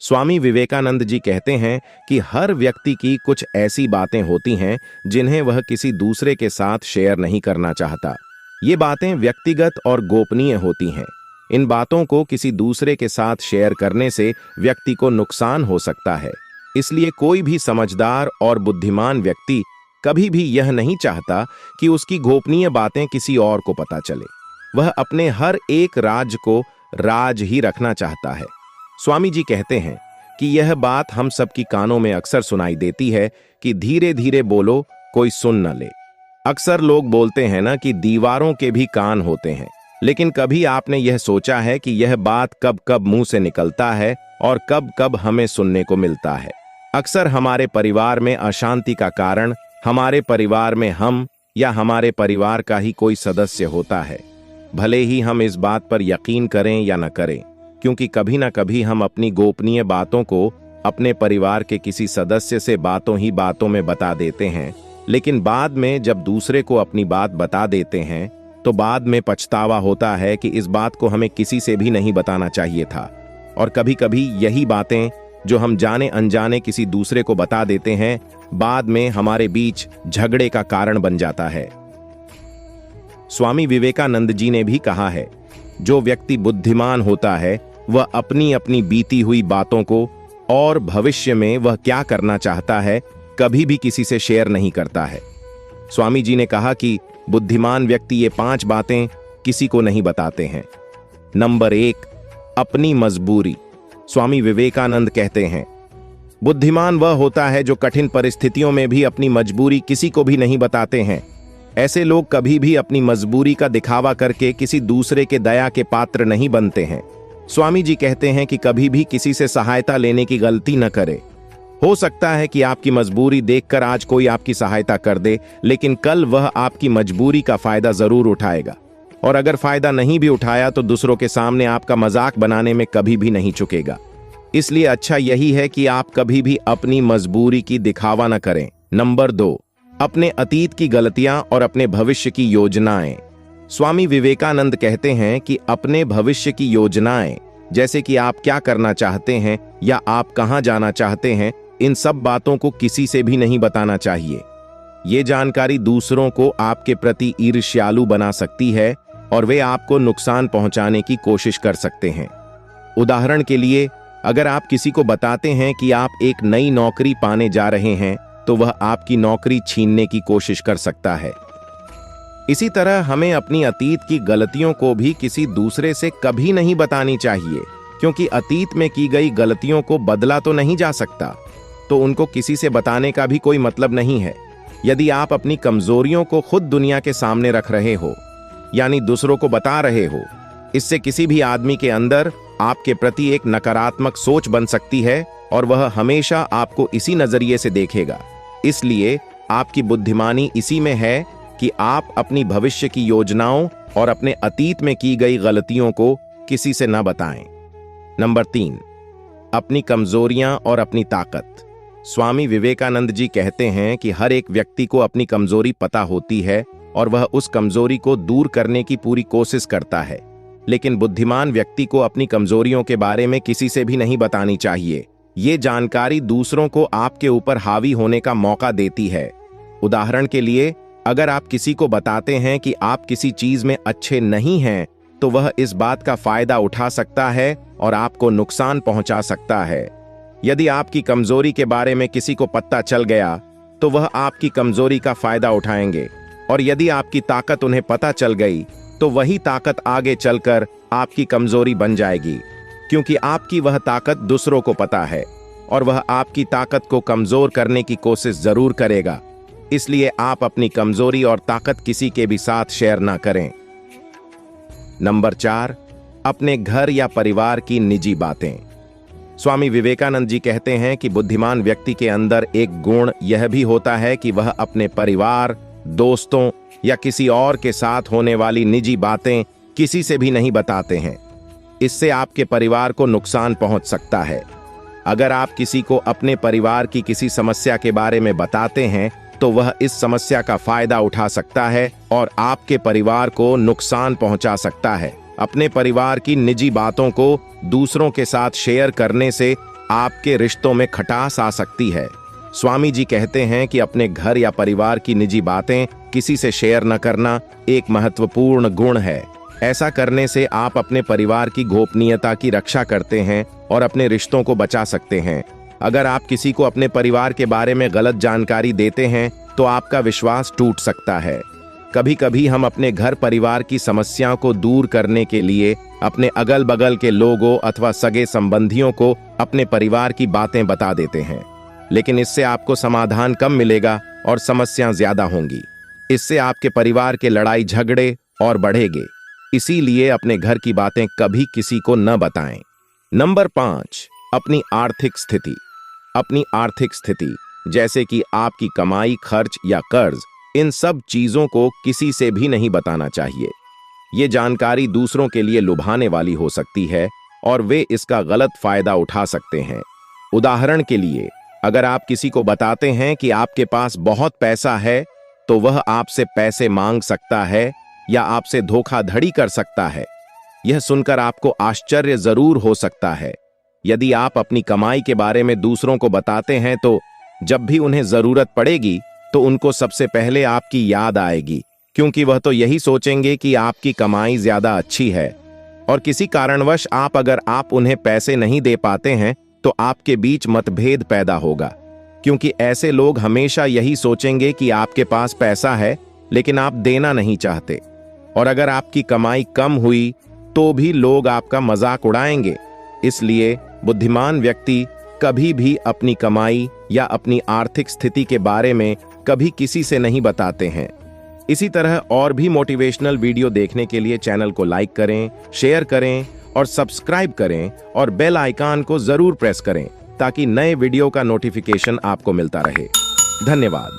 स्वामी विवेकानंद जी कहते हैं कि हर व्यक्ति की कुछ ऐसी बातें होती हैं जिन्हें वह किसी दूसरे के साथ शेयर नहीं करना चाहता। ये बातें व्यक्तिगत और गोपनीय होती हैं। इन बातों को किसी दूसरे के साथ शेयर करने से व्यक्ति को नुकसान हो सकता है। इसलिए कोई भी समझदार और बुद्धिमान व्यक्ति कभी भी यह नहीं चाहता कि उसकी गोपनीय बातें किसी और को पता चले। वह अपने हर एक राज को राज ही रखना चाहता है। स्वामी जी कहते हैं कि यह बात हम सबकी कानों में अक्सर सुनाई देती है कि धीरे धीरे बोलो, कोई सुन न ले। अक्सर लोग बोलते हैं ना कि दीवारों के भी कान होते हैं, लेकिन कभी आपने यह सोचा है कि यह बात कब कब मुंह से निकलता है और कब कब हमें सुनने को मिलता है। अक्सर हमारे परिवार में अशांति का कारण हमारे परिवार में हम या हमारे परिवार का ही कोई सदस्य होता है, भले ही हम इस बात पर यकीन करें या न करें, क्योंकि कभी ना कभी हम अपनी गोपनीय बातों को अपने परिवार के किसी सदस्य से बातों ही बातों में बता देते हैं। लेकिन बाद में जब दूसरे को अपनी बात बता देते हैं तो बाद में पछतावा होता है कि इस बात को हमें किसी से भी नहीं बताना चाहिए था। और कभी कभी यही बातें जो हम जाने अनजाने किसी दूसरे को बता देते हैं, बाद में हमारे बीच झगड़े का कारण बन जाता है। स्वामी विवेकानंद जी ने भी कहा है, जो व्यक्ति बुद्धिमान होता है वह अपनी अपनी बीती हुई बातों को और भविष्य में वह क्या करना चाहता है कभी भी किसी से शेयर नहीं करता है। स्वामी जी ने कहा कि बुद्धिमान व्यक्ति ये 5 बातें किसी को नहीं बताते हैं। नंबर 1, अपनी मजबूरी। स्वामी विवेकानंद कहते हैं, बुद्धिमान वह होता है जो कठिन परिस्थितियों में भी अपनी मजबूरी किसी को भी नहीं बताते हैं। ऐसे लोग कभी भी अपनी मजबूरी का दिखावा करके किसी दूसरे के दया के पात्र नहीं बनते हैं। स्वामी जी कहते हैं कि कभी भी किसी से सहायता लेने की गलती न करें। हो सकता है कि आपकी मजबूरी देखकर आज कोई आपकी सहायता कर दे, लेकिन कल वह आपकी मजबूरी का फायदा जरूर उठाएगा, और अगर फायदा नहीं भी उठाया तो दूसरों के सामने आपका मजाक बनाने में कभी भी नहीं चुकेगा। इसलिए अच्छा यही है कि आप कभी भी अपनी मजबूरी की दिखावा न करें। नंबर 2, अपने अतीत की गलतियां और अपने भविष्य की योजनाएं। स्वामी विवेकानंद कहते हैं कि अपने भविष्य की योजनाएं, जैसे कि आप क्या करना चाहते हैं या आप कहां जाना चाहते हैं, इन सब बातों को किसी से भी नहीं बताना चाहिए। ये जानकारी दूसरों को आपके प्रति ईर्ष्यालु बना सकती है और वे आपको नुकसान पहुंचाने की कोशिश कर सकते हैं। उदाहरण के लिए, अगर आप किसी को बताते हैं कि आप एक नई नौकरी पाने जा रहे हैं, तो वह आपकी नौकरी छीनने की कोशिश कर सकता है। इसी तरह हमें अपनी अतीत की गलतियों को भी किसी दूसरे से कभी नहीं बतानी चाहिए, क्योंकि अतीत में की गई गलतियों को बदला तो नहीं जा सकता, तो उनको किसी से बताने का भी कोई मतलब नहीं है। यदि आप अपनी कमजोरियों को खुद दुनिया के सामने रख रहे हो, यानी दूसरों को बता रहे हो, इससे किसी भी आदमी के अंदर आपके प्रति एक नकारात्मक सोच बन सकती है और वह हमेशा आपको इसी नजरिए से देखेगा। इसलिए आपकी बुद्धिमानी इसी में है कि आप अपनी भविष्य की योजनाओं और अपने अतीत में की गई गलतियों को किसी से न बताएं। नंबर 3, अपनी कमजोरियां और अपनी ताकत। स्वामी विवेकानंद जी कहते हैं कि हर एक व्यक्ति को अपनी कमजोरी पता होती है और वह उस कमजोरी को दूर करने की पूरी कोशिश करता है, लेकिन बुद्धिमान व्यक्ति को अपनी कमजोरियों के बारे में किसी से भी नहीं बतानी चाहिए। ये जानकारी दूसरों को आपके ऊपर हावी होने का मौका देती है। उदाहरण के लिए, अगर आप किसी को बताते हैं कि आप किसी चीज में अच्छे नहीं हैं, तो वह इस बात का फायदा उठा सकता है और आपको नुकसान पहुंचा सकता है। यदि आपकी कमजोरी के बारे में किसी को पता चल गया, तो वह आपकी कमजोरी का फायदा उठाएंगे, और यदि आपकी ताकत उन्हें पता चल गई, तो वही ताकत आगे चलकर आपकी कमजोरी बन जाएगी, क्योंकि आपकी वह ताकत दूसरों को पता है और वह आपकी ताकत को कमजोर करने की कोशिश जरूर करेगा। इसलिए आप अपनी कमजोरी और ताकत किसी के भी साथ शेयर ना करें। नंबर 4, अपने घर या परिवार की निजी बातें। स्वामी विवेकानंद जी कहते हैं कि बुद्धिमान व्यक्ति के अंदर एक गुण यह भी होता है कि वह अपने परिवार, दोस्तों या किसी और के साथ होने वाली निजी बातें किसी से भी नहीं बताते हैं। इससे आपके परिवार को नुकसान पहुंच सकता है। अगर आप किसी को अपने परिवार की किसी समस्या के बारे में बताते हैं, तो वह इस समस्या का फायदा उठा सकता है और आपके परिवार को नुकसान पहुंचा सकता है। अपने परिवार की निजी बातों को दूसरों के साथ शेयर करने से आपके रिश्तों में खटास आ सकती है। स्वामी जी कहते हैं कि अपने घर या परिवार की निजी बातें किसी से शेयर न करना एक महत्वपूर्ण गुण है। ऐसा करने से आप अपने परिवार की गोपनीयता की रक्षा करते हैं और अपने रिश्तों को बचा सकते हैं। अगर आप किसी को अपने परिवार के बारे में गलत जानकारी देते हैं तो आपका विश्वास टूट सकता है। कभी कभी हम अपने घर परिवार की समस्याओं को दूर करने के लिए अपने अगल बगल के लोगों अथवा सगे संबंधियों को अपने परिवार की बातें बता देते हैं, लेकिन इससे आपको समाधान कम मिलेगा और समस्याएं ज्यादा होंगी। इससे आपके परिवार के लड़ाई झगड़े और बढ़ेंगे। इसीलिए अपने घर की बातें कभी किसी को न बताएं। नंबर 5, अपनी आर्थिक स्थिति। अपनी आर्थिक स्थिति जैसे कि आपकी कमाई, खर्च या कर्ज, इन सब चीजों को किसी से भी नहीं बताना चाहिए। ये जानकारी दूसरों के लिए लुभाने वाली हो सकती है और वे इसका गलत फायदा उठा सकते हैं। उदाहरण के लिए, अगर आप किसी को बताते हैं कि आपके पास बहुत पैसा है तो वह आपसे पैसे मांग सकता है या आपसे धोखाधड़ी कर सकता है। यह सुनकर आपको आश्चर्य जरूर हो सकता है। यदि आप अपनी कमाई के बारे में दूसरों को बताते हैं तो जब भी उन्हें जरूरत पड़ेगी तो उनको सबसे पहले आपकी याद आएगी, क्योंकि वह तो यही सोचेंगे कि आपकी कमाई ज्यादा अच्छी है। और किसी कारणवश अगर आप उन्हें पैसे नहीं दे पाते हैं तो आपके बीच मतभेद पैदा होगा, क्योंकि ऐसे लोग हमेशा यही सोचेंगे कि आपके पास पैसा है लेकिन आप देना नहीं चाहते। और अगर आपकी कमाई कम हुई तो भी लोग आपका मजाक उड़ाएंगे। इसलिए बुद्धिमान व्यक्ति कभी भी अपनी कमाई या अपनी आर्थिक स्थिति के बारे में कभी किसी से नहीं बताते हैं। इसी तरह और भी मोटिवेशनल वीडियो देखने के लिए चैनल को लाइक करें, शेयर करें और सब्सक्राइब करें और बेल आइकन को जरूर प्रेस करें ताकि नए वीडियो का नोटिफिकेशन आपको मिलता रहे। धन्यवाद।